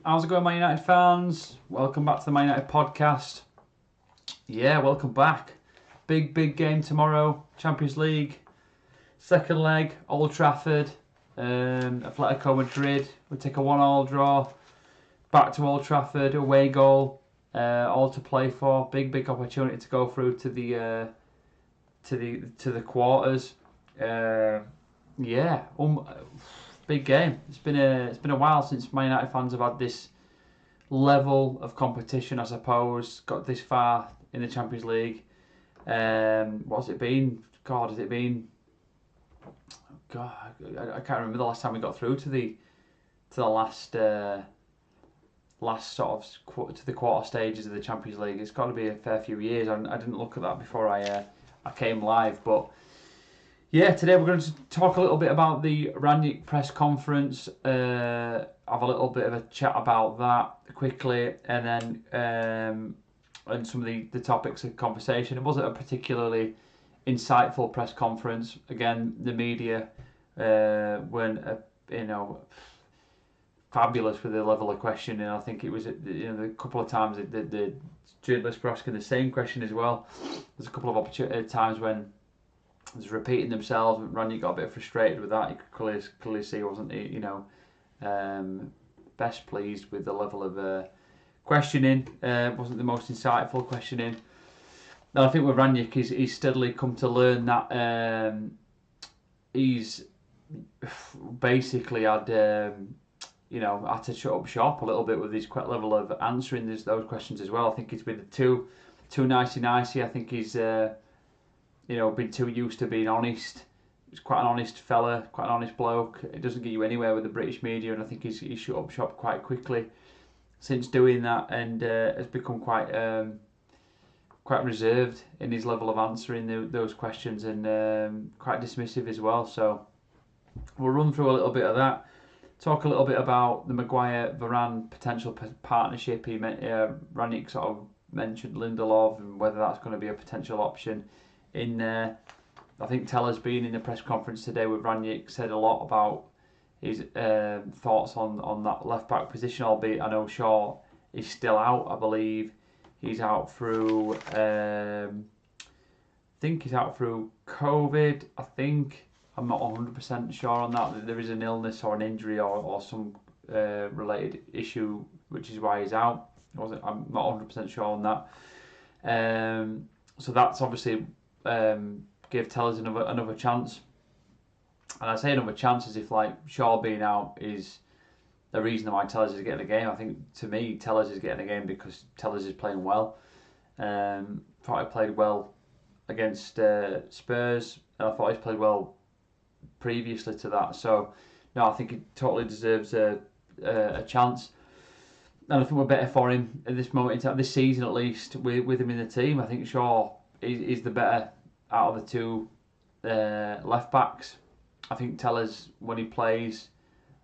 How's it going, Man United fans? Welcome back to the Man United podcast. Yeah, welcome back. Big game tomorrow. Champions League, second leg, Old Trafford. Atl.Madrid. We take a 1-1 draw. Back to Old Trafford, away goal. All to play for. Big opportunity to go through to the quarters. Big game. It's been a while since Man United fans have had this level of competition, I suppose. Got this far in the Champions League. What's it been? God, has it been? God, I can't remember the last time we got through to the last sort of to the quarter stages of the Champions League. It's got to be a fair few years. I didn't look at that before I came live, but. Yeah, today we're going to talk a little bit about the Rangnick press conference, have a little bit of a chat about that quickly, and then and some of the topics of conversation. It wasn't a particularly insightful press conference. Again, the media weren't fabulous with the level of questioning. I think it was a couple of times the journalists were asking the same question as well. There's a couple of times when was repeating themselves. Rangnick got a bit frustrated with that. You could clearly see he wasn't best pleased with the level of questioning. Wasn't the most insightful questioning. And I think with Rangnick, he's steadily come to learn that he's basically had to shut up shop a little bit with his level of answering those questions as well. I think he's been too nicey. I think he's been too used to being honest. He's quite an honest fella, quite an honest bloke. It doesn't get you anywhere with the British media, and I think he's shut up shop quite quickly since doing that, and has become quite reserved in his level of answering those questions, and quite dismissive as well. So we'll run through a little bit of that. Talk a little bit about the Maguire-Varane potential partnership. Rangnick sort of mentioned Lindelof and whether that's going to be a potential option. I think Teller's been in the press conference today with Rangnick, said a lot about his thoughts on that left back position, albeit I know Shaw is still out. I believe he's out through COVID. I'm not 100% sure on that there is an illness or an injury or some related issue, which is why he's out. I'm not 100% sure on that. So that's obviously give Tellers another chance, and I say another chance as if Shaw being out is the reason why Tellers is getting the game. I think to me Tellers is getting the game because Tellers is playing well. Thought he played well against Spurs, and I thought he's played well previously to that. So no, I think he totally deserves a chance. And I think we're better for him at this moment in time, this season at least, with him in the team. I think Shaw is the better out of the two left backs. I think Tellers, when he plays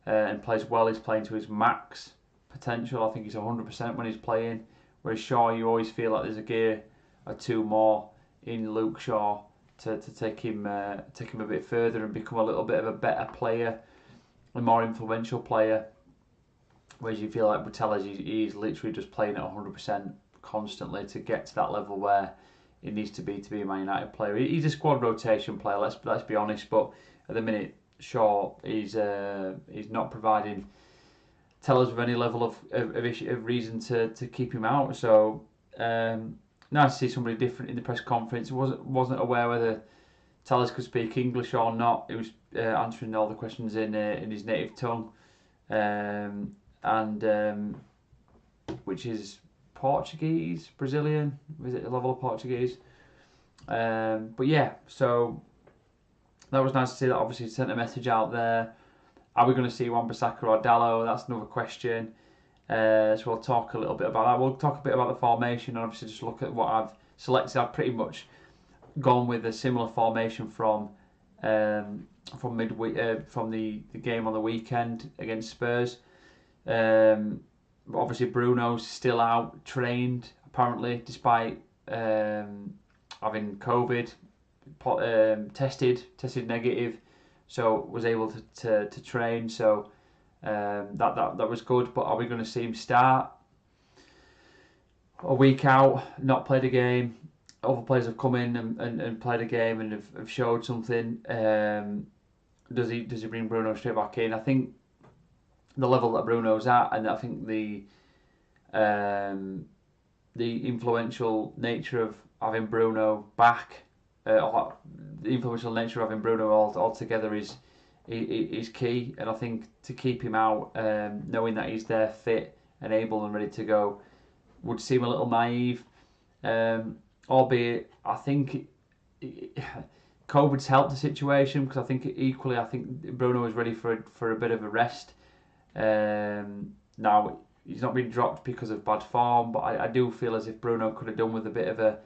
and plays well, he's playing to his max potential. I think he's 100% when he's playing. Whereas Shaw, you always feel like there's a gear or two more in Luke Shaw to take him a bit further and become a little bit of a better player, a more influential player. Whereas you feel like with Tellers, he's literally just playing at 100% constantly to get to that level where it needs to be a Man United player. He's a squad rotation player, let's be honest, but at the minute Shaw is not providing Tellers with any level of reason to keep him out. So nice to see somebody different in the press conference. Wasn't aware whether Tellers could speak English or not. He was answering all the questions in his native tongue, and which is Portuguese, Brazilian, is it a level of Portuguese? But yeah, so that was nice to see that. Obviously sent a message out there. Are we going to see Wan-Bissaka or Dalot? That's another question. So we'll talk a little bit about that. We'll talk a bit about the formation and obviously just look at what I've selected. I've pretty much gone with a similar formation from midweek from the game on the weekend against Spurs. Obviously Bruno's still out, trained apparently, despite having COVID, tested negative, so was able to train. So That was good. But are we going to see him start a week out, not played a game? Other players have come in and played a game and have showed something. Does he bring Bruno straight back in? I think the level that Bruno's at, and I think the influential nature of having Bruno back, or the influential nature of having Bruno altogether is key. And I think to keep him out, knowing that he's there, fit and able and ready to go, would seem a little naive. Albeit, I think COVID's helped the situation, because I think Bruno is ready for a bit of a rest. Now he's not been dropped because of bad form, but I do feel as if Bruno could have done with a bit of a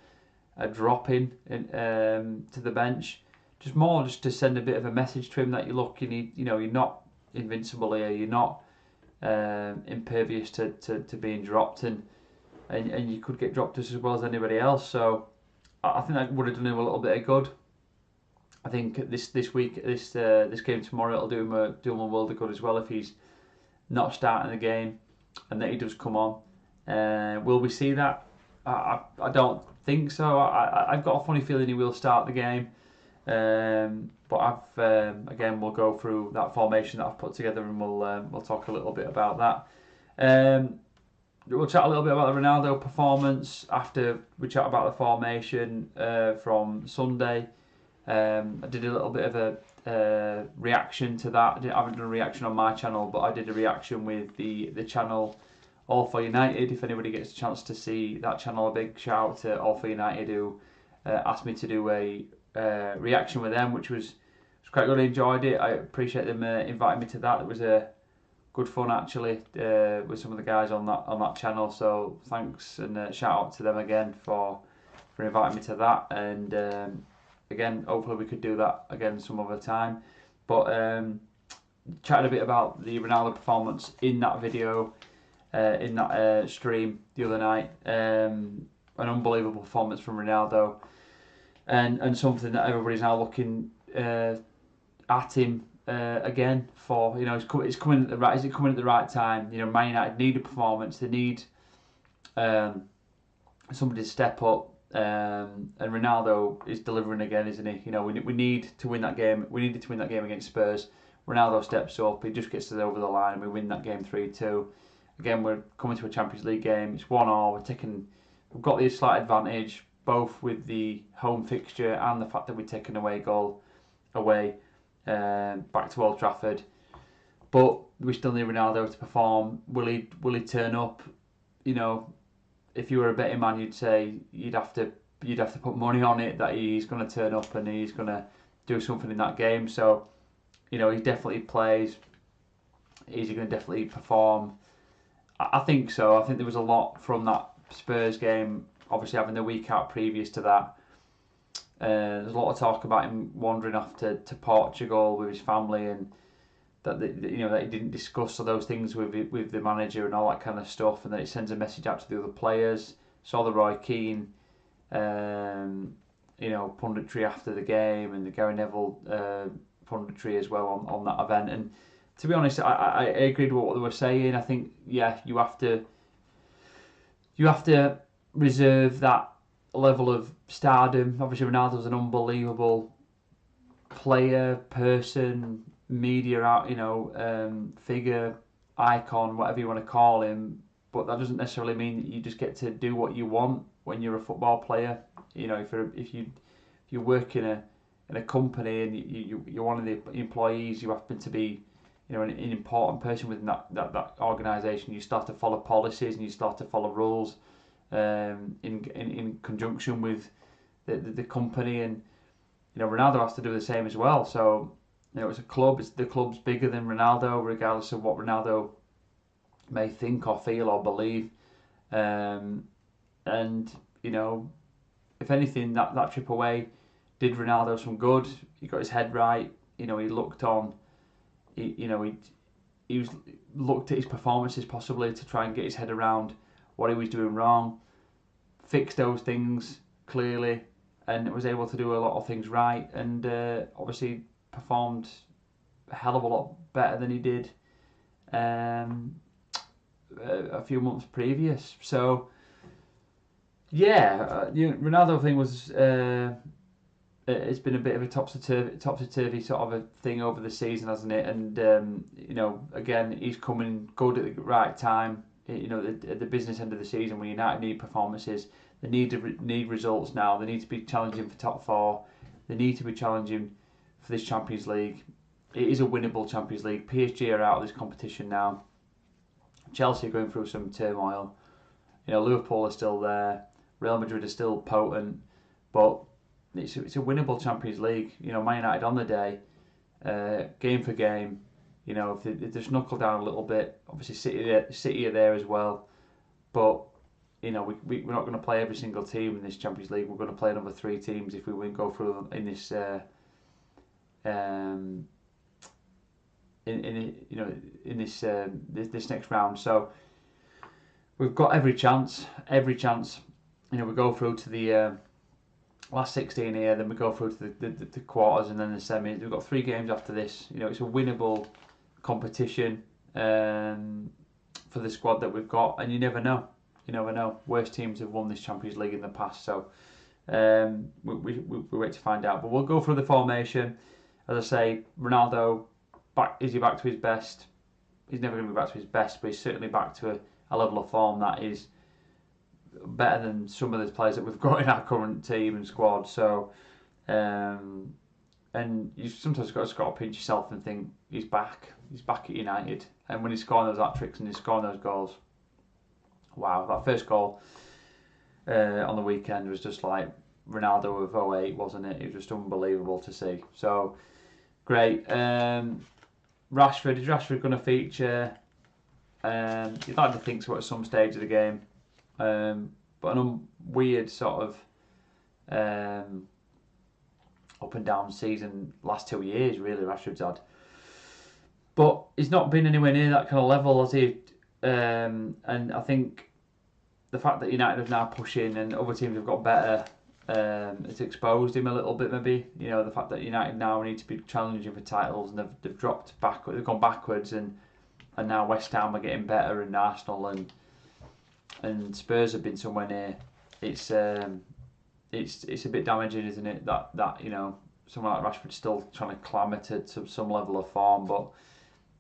drop in to the bench, just to send a bit of a message to him that you're not invincible here, you're not impervious to being dropped, and you could get dropped just as well as anybody else. So I think that would have done him a little bit of good. I think this week, this game tomorrow, it'll do him a world of good as well if he's not starting the game and that he does come on. Will we see that? I don't think so. I've got a funny feeling he will start the game. But again, we'll go through that formation that I've put together, and we'll talk a little bit about that. We'll chat a little bit about the Ronaldo performance after we chat about the formation from Sunday. I did a little bit of a reaction to that. I haven't done a reaction on my channel, but I did a reaction with the channel All for United. If anybody gets a chance to see that channel, a big shout out to All for United, who asked me to do a reaction with them, which was quite good. I enjoyed it. I appreciate them inviting me to that. It was good fun actually with some of the guys on that channel. So thanks, and shout out to them again for inviting me to that. And again, hopefully we could do that again some other time. But chatted a bit about the Ronaldo performance in that video, in that stream the other night. An unbelievable performance from Ronaldo, and something that everybody's now looking at him again for. It's coming at the right. Is it coming at the right time? Man United need a performance. They need somebody to step up. And Ronaldo is delivering again, isn't he? We need to win that game. We needed to win that game against Spurs. Ronaldo steps up. He just gets us over the line, and we win that game 3-2. Again, we're coming to a Champions League game. It's 1-1. We've got the slight advantage, both with the home fixture and the fact that we've taken away goal away back to Old Trafford. But we still need Ronaldo to perform. Will he turn up? If you were a betting man, you'd say you'd have to put money on it that he's going to turn up and he's going to do something in that game. So, he definitely plays. Is he going to definitely perform? I think so. I think there was a lot from that Spurs game. Obviously, having the week out previous to that, there's a lot of talk about him wandering off to Portugal with his family, and that that he didn't discuss all those things with the manager and all that kind of stuff, and that it sends a message out to the other players. Saw the Roy Keane, punditry after the game, and the Gary Neville punditry as well on that event. And to be honest, I agreed with what they were saying. I think you have to reserve that level of stardom. Obviously, Ronaldo's an unbelievable player, person, media, figure, icon, whatever you want to call him. But that doesn't necessarily mean that you just get to do what you want when you're a football player. If you work in a company and you're one of the employees, you happen to be an important person within that organisation. You start to follow policies and you start to follow rules in conjunction with the company, and Ronaldo has to do the same as well. So it's a club. The club's bigger than Ronaldo, regardless of what Ronaldo may think or feel or believe. And if anything, that trip away did Ronaldo some good. He got his head right. He looked on. He was looked at his performances possibly to try and get his head around what he was doing wrong, fixed those things clearly, and was able to do a lot of things right, and obviously performed a hell of a lot better than he did a few months previous. So yeah, Ronaldo thing was. It's been a bit of a topsy-turvy sort of a thing over the season, hasn't it? And again, he's coming good at the right time. At the business end of the season, when United need performances, they need results now. They need to be challenging for top four. They need to be challenging for this Champions League. It is a winnable Champions League. PSG are out of this competition now. Chelsea are going through some turmoil. Liverpool are still there. Real Madrid are still potent, but it's a winnable Champions League. Man United on the day, game for game. If they just knuckle down a little bit, obviously City are there as well. But we're not going to play every single team in this Champions League. We're going to play another 3 teams if we win, go through in this this next round. So we've got every chance. We go through to the last 16 here, then we go through to the quarters and then the semis. We've got 3 games after this. It's a winnable competition for the squad that we've got, and you never know. Worst teams have won this Champions League in the past, so we wait to find out. But we'll go through the formation. As I say, Ronaldo, is he back to his best? He's never going to be back to his best, but he's certainly back to a level of form that is better than some of the players that we've got in our current team and squad. So, and you sometimes got to pinch yourself and think he's back at United. And when he's scoring those hat-tricks and he's scoring those goals, wow, that first goal on the weekend was just like Ronaldo of 08, wasn't it? It was just unbelievable to see. So, great. Rashford, is Rashford going to feature? You'd like to think so at some stage of the game. But an weird sort of up and down season last 2 years, really, Rashford's had. But he's not been anywhere near that kind of level, has he? And I think the fact that United have now pushing and other teams have got better, it's exposed him a little bit, maybe. The fact that United now need to be challenging for titles and they've dropped back, they've gone backwards, and now West Ham are getting better, and Arsenal and Spurs have been somewhere near. It's a bit damaging, isn't it? That someone like Rashford's still trying to clamber to some level of form, but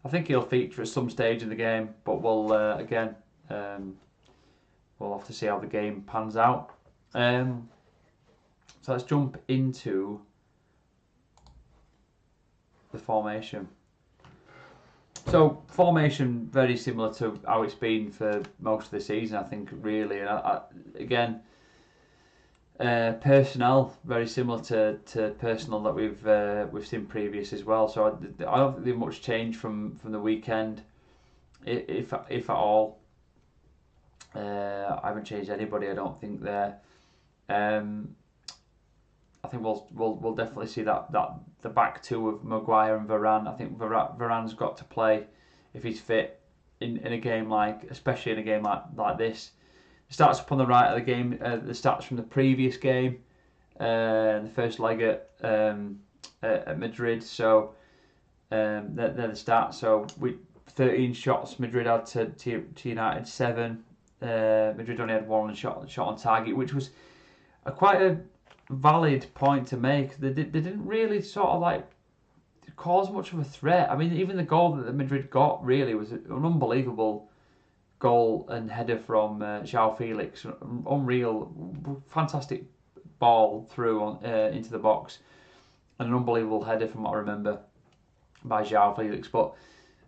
I think he'll feature at some stage in the game. But we'll have to see how the game pans out. So let's jump into the formation. So formation very similar to how it's been for most of the season, I think, really. And personnel very similar to personnel that we've seen previous as well. So I don't think there's much change from the weekend, if at all. I haven't changed anybody, I don't think there. I think we'll definitely see that the back two of Maguire and Varane. I think Varane's got to play if he's fit in a game especially in a game like this. The stats up on the right of the game, the stats from the previous game, the first leg at Madrid. So they're the stats. So 13 shots Madrid had to United 7. Madrid only had 1 shot on target, which was quite a valid point to make. They didn't really sort of cause much of a threat. I mean, even the goal that Madrid got really was an unbelievable goal and header from João Felix. Unreal, fantastic ball through into the box, and an unbelievable header from what I remember by João Felix. But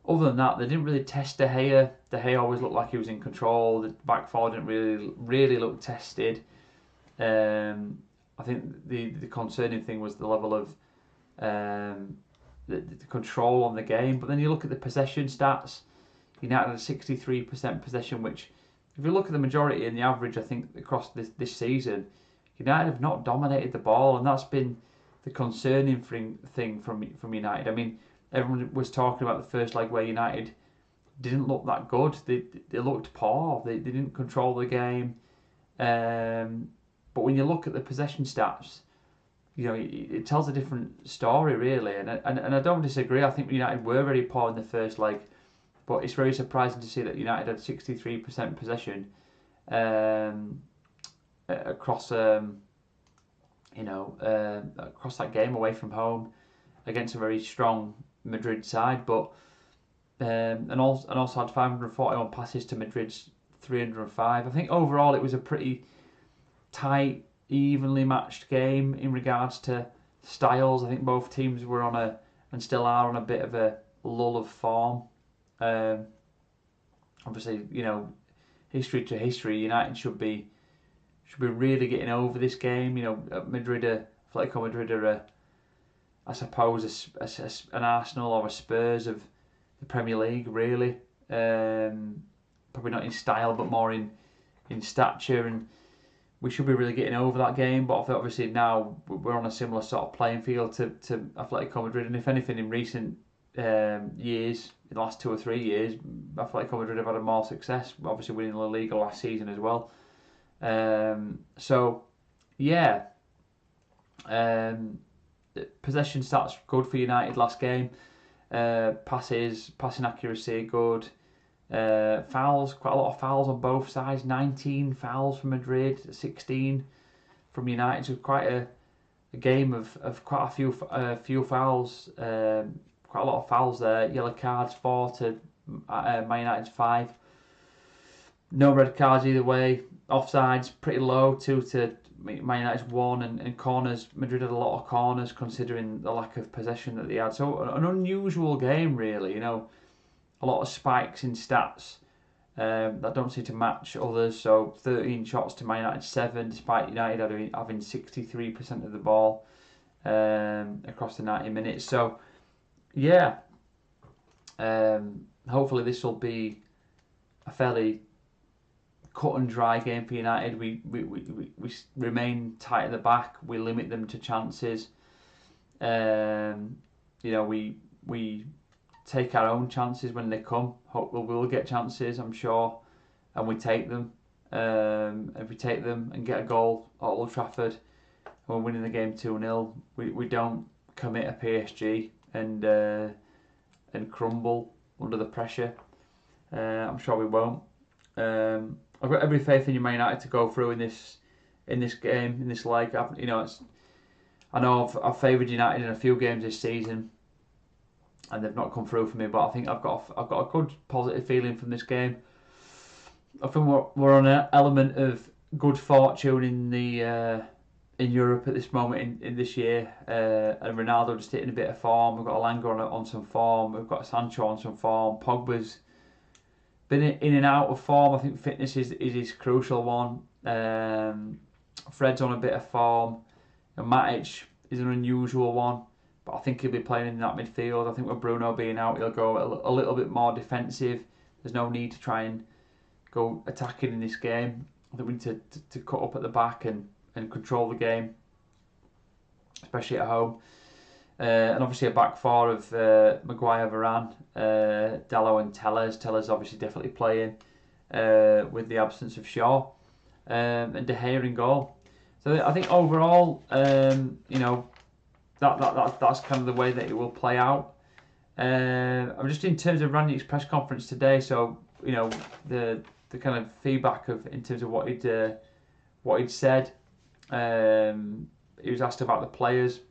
other than that, they didn't really test De Gea. De Gea always looked like he was in control. The back four didn't really look tested. I think the concerning thing was the level of the control on the game. But then you look at the possession stats. United had 63% possession, which, if you look at the majority and the average, I think across this season, United have not dominated the ball, and that's been the concerning thing from United. I mean, everyone was talking about the first leg where United didn't look that good. They looked poor. They didn't control the game. But when you look at the possession stats, it tells a different story, really. And I don't disagree. I think United were very poor in the first leg, But it's very surprising to see that United had 63% possession across across that game away from home against a very strong Madrid side, but and also had 541 passes to Madrid's 305. I think overall it was a pretty tight, evenly matched game in regards to styles. I think both teams were and still are on a bit of a lull of form. Obviously, history to history, United should be really getting over this game. Atletico Madrid are I suppose an Arsenal or a Spurs of the Premier League, really. Probably not in style, but more in stature, and we should be really getting over that game. But obviously now we're on a similar sort of playing field to Atletico Madrid, and if anything, in recent years, in the last 2 or 3 years, Atletico Madrid have had more success, obviously winning La Liga last season as well. Possession stats good for United last game. Passing accuracy good. Fouls, quite a lot of fouls on both sides. 19 fouls from Madrid, 16 from United. So quite a game of quite a few fouls. Quite a lot of fouls there. Yellow cards, 4 to Man United's 5. No red cards either way. Offsides pretty low, 2 to Man United's 1, and corners. Madrid had a lot of corners considering the lack of possession that they had. So an unusual game, really. A lot of spikes in stats that don't seem to match others. So 13 shots to Man United 7, despite United having 63% of the ball across the 90 minutes. So hopefully this will be a fairly cut and dry game for United. We remain tight at the back. We limit them to chances. We take our own chances when they come. Hope we will get chances, I'm sure, and we take them. If we take them and get a goal at Old Trafford, and we're winning the game 2-0, we don't commit a PSG and crumble under the pressure. I'm sure we won't. I've got every faith in Man United to go through in this game, in this leg. I know I've favoured United in a few games this season, and they've not come through for me. But I think I've got a good positive feeling from this game. I think we're on an element of good fortune in Europe at this moment in this year, and Ronaldo just hitting a bit of form. We've got Alanga on some form. We've got Sancho on some form. Pogba's been in and out of form. I think fitness is his crucial one. Fred's on a bit of form. And Matic is an unusual one, but I think he'll be playing in that midfield. I think with Bruno being out, he'll go a little bit more defensive. There's no need to try and go attacking in this game. I think we need to cut up at the back and control the game, especially at home. And obviously a back four of Maguire, Varane, Dalot and Telles. Telles obviously definitely playing with the absence of Shaw, and De Gea in goal. So I think overall, that's kind of the way that it will play out. I'm just in terms of Rangnick's press conference today. So the kind of feedback in terms of what he'd said. He was asked about the players.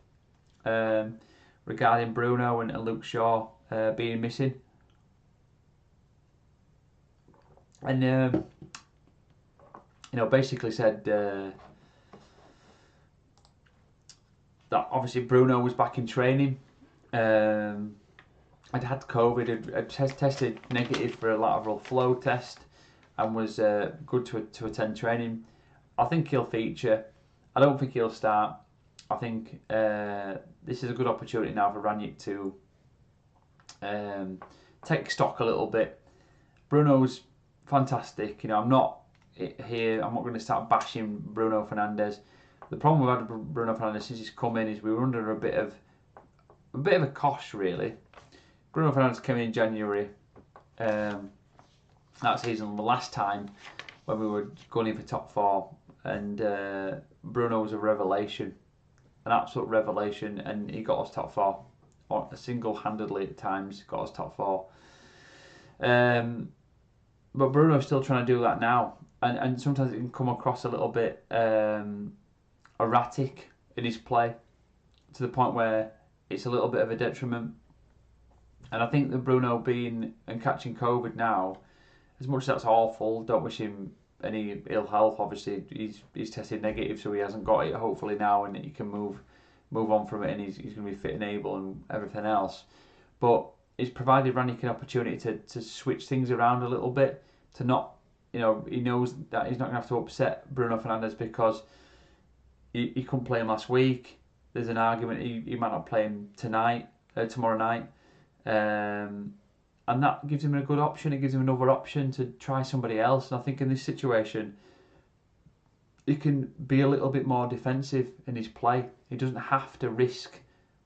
Regarding Bruno and Luke Shaw being missing, and basically said that obviously Bruno was back in training. Had COVID, had tested negative for a lateral flow test, and was good to attend training. I think he'll feature. I don't think he'll start. I think this is a good opportunity now for Rangnick to take stock a little bit. Bruno's fantastic. I'm not going to start bashing Bruno Fernandes. The problem we've had with Bruno Fernandes since he's come in is we were under a bit of a cosh, really. Bruno Fernandes came in January that season, the last time when we were going in for top 4, and Bruno was a revelation. An absolute revelation, and he got us top 4, or single-handedly at times got us top 4. But Bruno's still trying to do that now, and sometimes it can come across a little bit erratic in his play, to the point where it's a little bit of a detriment. And I think that Bruno being and catching COVID now, as much as that's awful, don't wish him any ill health. Obviously, he's tested negative, so he hasn't got it. Hopefully now, and he can move on from it, and he's going to be fit and able and everything else. But it's provided Rangnick an opportunity to switch things around a little bit, to not, he knows that he's not going to have to upset Bruno Fernandes because he couldn't play him last week. There's an argument he might not play him tomorrow night. And that gives him a good option. It gives him another option to try somebody else. And I think in this situation, he can be a little bit more defensive in his play. He doesn't have to risk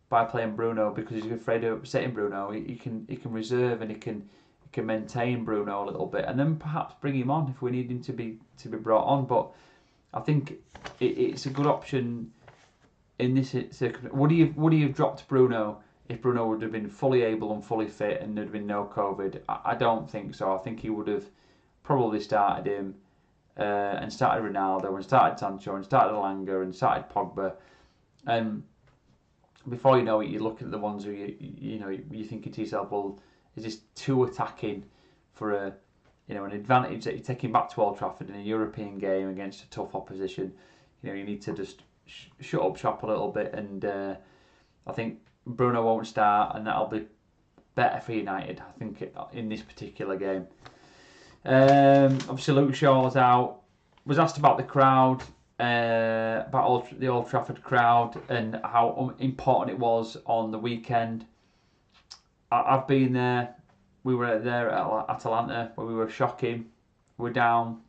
by playing Bruno because he's afraid of upsetting Bruno. He can reserve, and he can maintain Bruno a little bit, and then perhaps bring him on if we need him to be brought on. But I think it's a good option in this circumstance. Would he have dropped Bruno if Bruno would have been fully able and fully fit and there'd been no COVID? I don't think so. I think he would have probably started him and started Ronaldo and started Sancho and started Elanga and started Pogba. And before you know it, you're looking at the ones who you're thinking to yourself, well, is this too attacking for an advantage that you're taking back to Old Trafford in a European game against a tough opposition? You need to just shut up shop a little bit, and I think Bruno won't start, and that'll be better for United, I think, in this particular game. Obviously, Luke Shaw was out. Was asked about the crowd, about the Old Trafford crowd, and how important it was on the weekend. I've been there. We were there at Atalanta, where we were shocking. We were down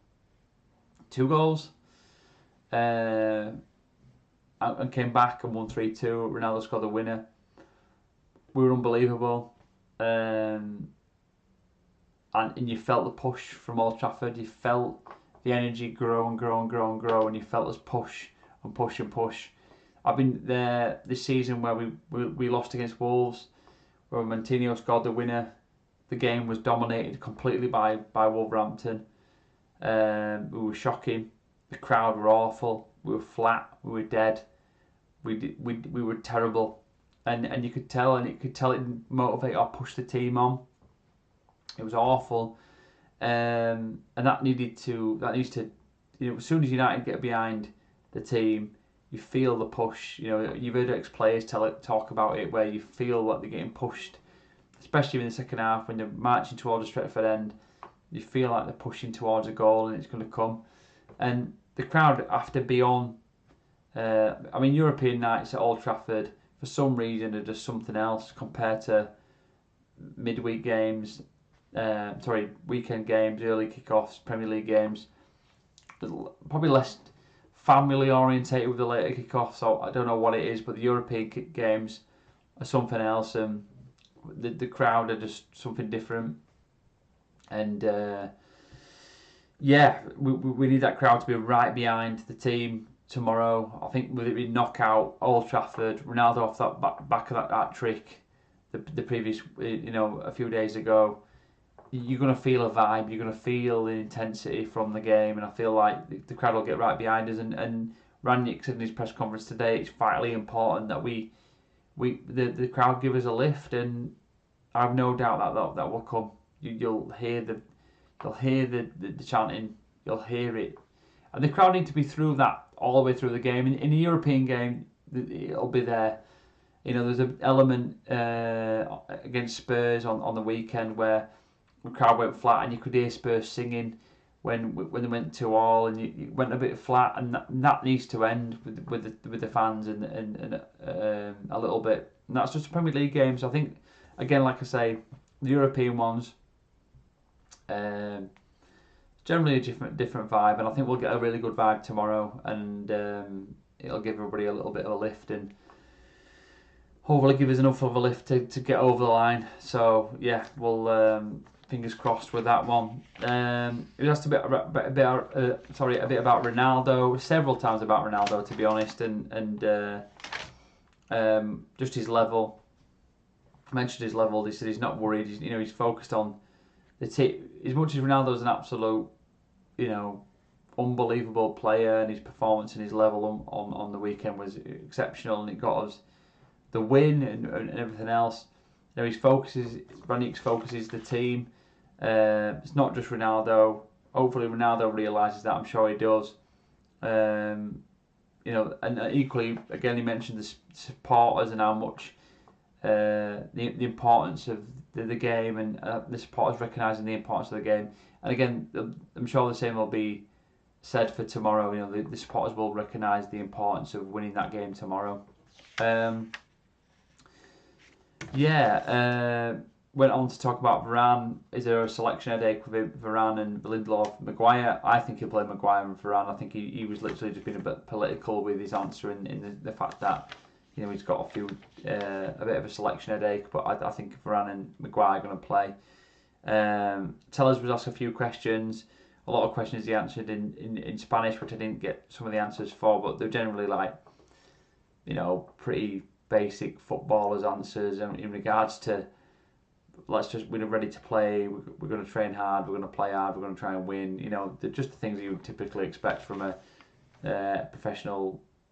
2 goals, and came back and won 3-2. Ronaldo scored the winner. We were unbelievable, and you felt the push from Old Trafford. You felt the energy grow and grow and grow and grow, and you felt us push and push and push. I've been there this season where we lost against Wolves, where Moutinho scored the winner. The game was dominated completely by Wolverhampton. We were shocking. The crowd were awful. We were flat. We were dead. We were terrible, and you could tell, and it didn't motivate or push the team on. It was awful, and that needs to. As soon as United get behind the team, you feel the push. You've heard ex-players talk about it, where you feel like they're getting pushed, especially in the second half when they're marching towards the Stretford end. You feel like they're pushing towards a goal, and it's going to come. And the crowd have to be on. European nights at Old Trafford, for some reason, are just something else compared to midweek games. Weekend games, early kickoffs, Premier League games. Probably less family orientated with the later kickoffs. So I don't know what it is, but the European games are something else. The crowd are just something different. And we need that crowd to be right behind the team tomorrow. I think with it being knockout, Old Trafford, Ronaldo off that back of that trick, the previous, a few days ago, you're going to feel a vibe, you're going to feel the intensity from the game, and I feel like the crowd will get right behind us. And Rangnick said in his press conference today, it's vitally important that the crowd give us a lift, and I have no doubt that will come. You'll hear the chanting, you'll hear it, and the crowd need to be through that all the way through the game. In a European game, it'll be there. There's an element against Spurs on the weekend where the crowd went flat, and you could hear Spurs singing when they went 2-2, and you went a bit flat, and that needs to end with the fans and a little bit. And that's just a Premier League game. So I think, again, like I say, the European ones, generally a different vibe, and I think we'll get a really good vibe tomorrow, and it'll give everybody a little bit of a lift, and hopefully give us enough of a lift to get over the line. So yeah, we'll fingers crossed with that one. It asked a bit about Ronaldo, several times about Ronaldo, to be honest, and just his level. I mentioned his level. He said he's not worried. He's focused on as much as Ronaldo's an absolute, unbelievable player, and his performance and his level on the weekend was exceptional, and it got us the win and everything else. Rangnick's focus is the team. It's not just Ronaldo. Hopefully Ronaldo realises that. I'm sure he does. And equally, again, he mentioned the supporters and how much the importance of the game, and the supporters recognising the importance of the game. And again, I'm sure the same will be said for tomorrow. The supporters will recognise the importance of winning that game tomorrow. Went on to talk about Varane. Is there a selection headache with Varane and Lindelof? Maguire, I think he'll play Maguire and Varane. I think he was literally just being a bit political with his answer in the fact that he's got a bit of a selection headache. But I think Varane and Maguire are going to play. Tellers was asked a few questions. A lot of questions he answered in Spanish, which I didn't get some of the answers for, but they're generally pretty basic footballers' answers in regards to we're ready to play, we're going to train hard, we're going to play hard, we're going to try and win. They're just the things you would typically expect from a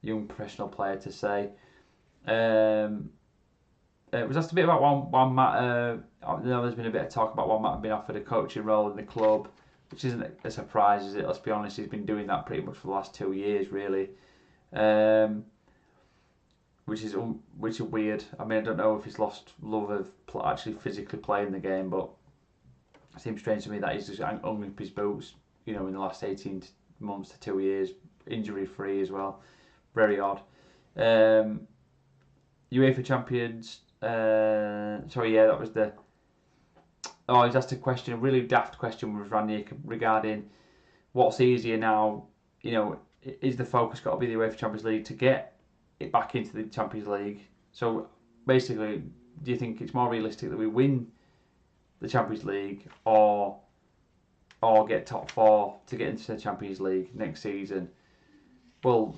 young professional player to say. It was asked a bit about Juan Mata. There's been a bit of talk about Juan Mata being offered a coaching role in the club, which isn't a surprise, is it? Let's be honest, he's been doing that pretty much for the last 2 years, really. Which is weird. I mean, I don't know if he's lost love of actually physically playing the game, but it seems strange to me that he's just hung up his boots, in the last 18 months to 2 years, injury free as well. Very odd. UEFA Champions. That was the. Oh, he's asked a question, a really daft question with Rangnick regarding what's easier now. Is the focus got to be the UEFA Champions League to get it back into the Champions League? So basically, do you think it's more realistic that we win the Champions League or get top 4 to get into the Champions League next season? Well,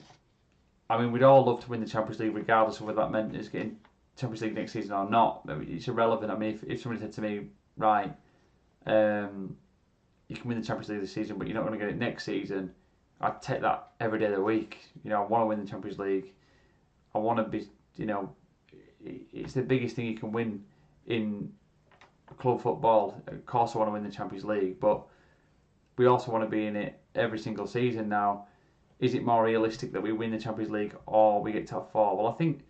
I mean, we'd all love to win the Champions League regardless of whether that meant it's getting Champions League next season or not. I mean, it's irrelevant. I mean, if somebody said to me, right, you can win the Champions League this season, but you're not going to get it next season, I'd take that every day of the week. I want to win the Champions League. I want to be, it's the biggest thing you can win in club football. Of course I want to win the Champions League, but we also want to be in it every single season now. Is it more realistic that we win the Champions League or we get top 4? Well, I think,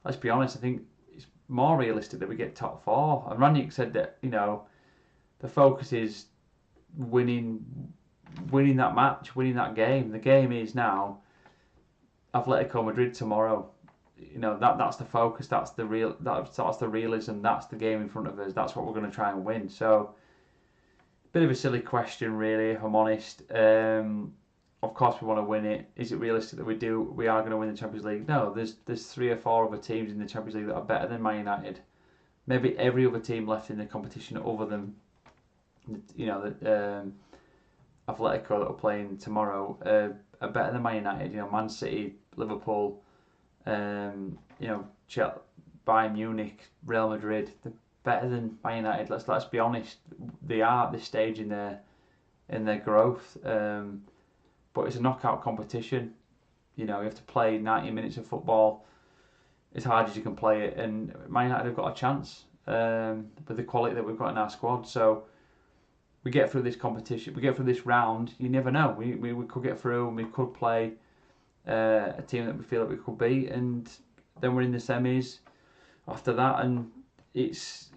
let's be honest, I think it's more realistic that we get top 4. And Rangnick said that, the focus is winning that match, winning that game. The game is now Atl.Madrid tomorrow. That's the focus. That's the realism. That's the game in front of us. That's what we're going to try and win. So, bit of a silly question, really, if I'm honest. Of course, we want to win it. Is it realistic that we are going to win the Champions League? No. There's 3 or 4 other teams in the Champions League that are better than Man United. Maybe every other team left in the competition other than Atletico that are playing tomorrow are better than Man United. Man City, Liverpool, Bayern Munich, Real Madrid. They're better than Man United. Let's be honest. They are at this stage in their growth. But it's a knockout competition. You have to play 90 minutes of football as hard as you can play it, and Man United have got a chance with the quality that we've got in our squad. So we get through this competition, we get through this round. You never know. We could get through, and we could play a team that we feel that we could beat, and then we're in the semis after that, and it's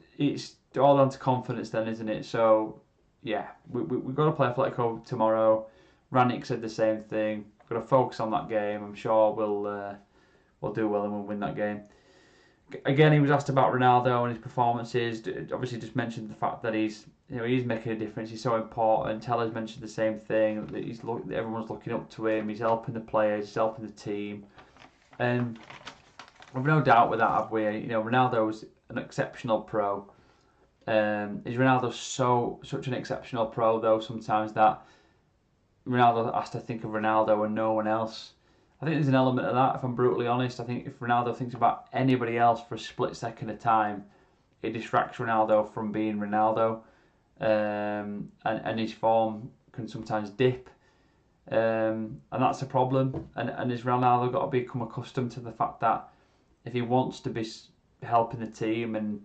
all down to confidence then, isn't it? So yeah, we've got to play Atletico tomorrow. Rangnick said the same thing. We've got to focus on that game. I'm sure we'll do well and we'll win that game. Again, he was asked about Ronaldo and his performances. Obviously, just mentioned the fact that he's making a difference. He's so important. Teller's mentioned the same thing. That everyone's looking up to him. He's helping the players. He's helping the team. And we've no doubt with that, have we? Ronaldo's an exceptional pro. Is Ronaldo such an exceptional pro though? Sometimes that Ronaldo has to think of Ronaldo and no one else. I think there's an element of that, if I'm brutally honest. I think if Ronaldo thinks about anybody else for a split second of time, it distracts Ronaldo from being Ronaldo. and his form can sometimes dip, and that's a problem. And has Ronaldo got to become accustomed to the fact that if he wants to be helping the team and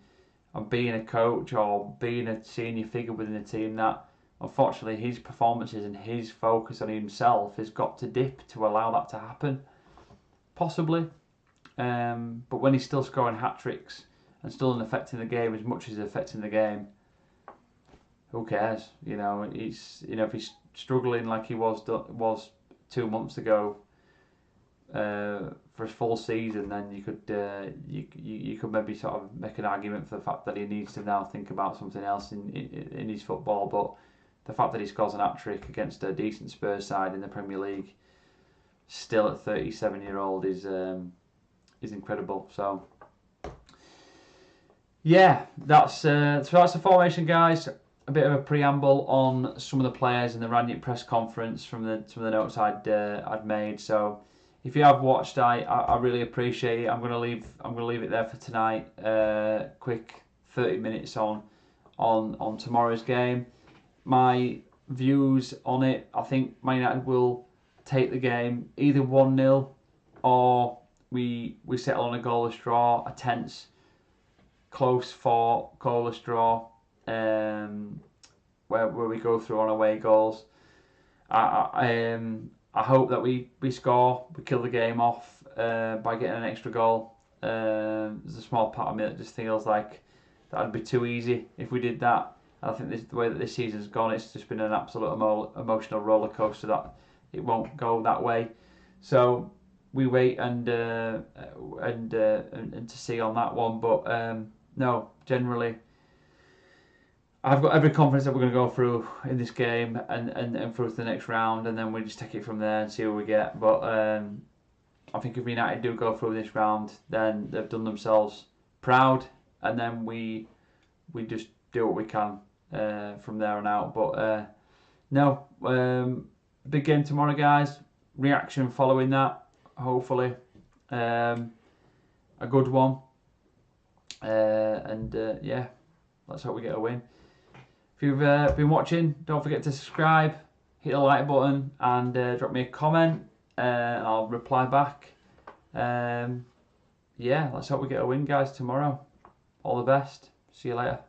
being a coach or being a senior figure within the team, that unfortunately his performances and his focus on himself has got to dip to allow that to happen. Possibly. But when he's still scoring hat-tricks and still affecting the game as much as he's affecting the game, who cares? If he's struggling like he was 2 months ago for a full season, then you could maybe sort of make an argument for the fact that he needs to now think about something else in his football. But the fact that he scores an hat-trick against a decent Spurs side in the Premier League, still at 37-year-old, is incredible. So yeah, that's the formation, guys. A bit of a preamble on some of the players in the Rangnick press conference from the notes I'd made. So if you have watched, I really appreciate it. I'm gonna leave it there for tonight. Quick 30 minutes on tomorrow's game. My views on it: I think Man United will take the game either 1-0 or we settle on a goalless draw, a tense, close for goalless draw, where we go through on away goals. I hope that we score, we kill the game off by getting an extra goal. There's a small part of me that just feels like that would be too easy if we did that. I think the way that this season's gone, it's just been an absolute emotional roller coaster that it won't go that way. So we wait and to see on that one. But no, generally, I've got every confidence that we're going to go through in this game and through to the next round, and then we just take it from there and see what we get. But I think if United do go through this round, then they've done themselves proud, and then we just do what we can from there on out. But no, big game tomorrow, guys. Reaction following that, hopefully, a good one. Yeah, let's hope we get a win. If you've been watching, don't forget to subscribe, hit the like button, and drop me a comment. I'll reply back. Yeah, let's hope we get a win, guys, tomorrow. All the best. See you later.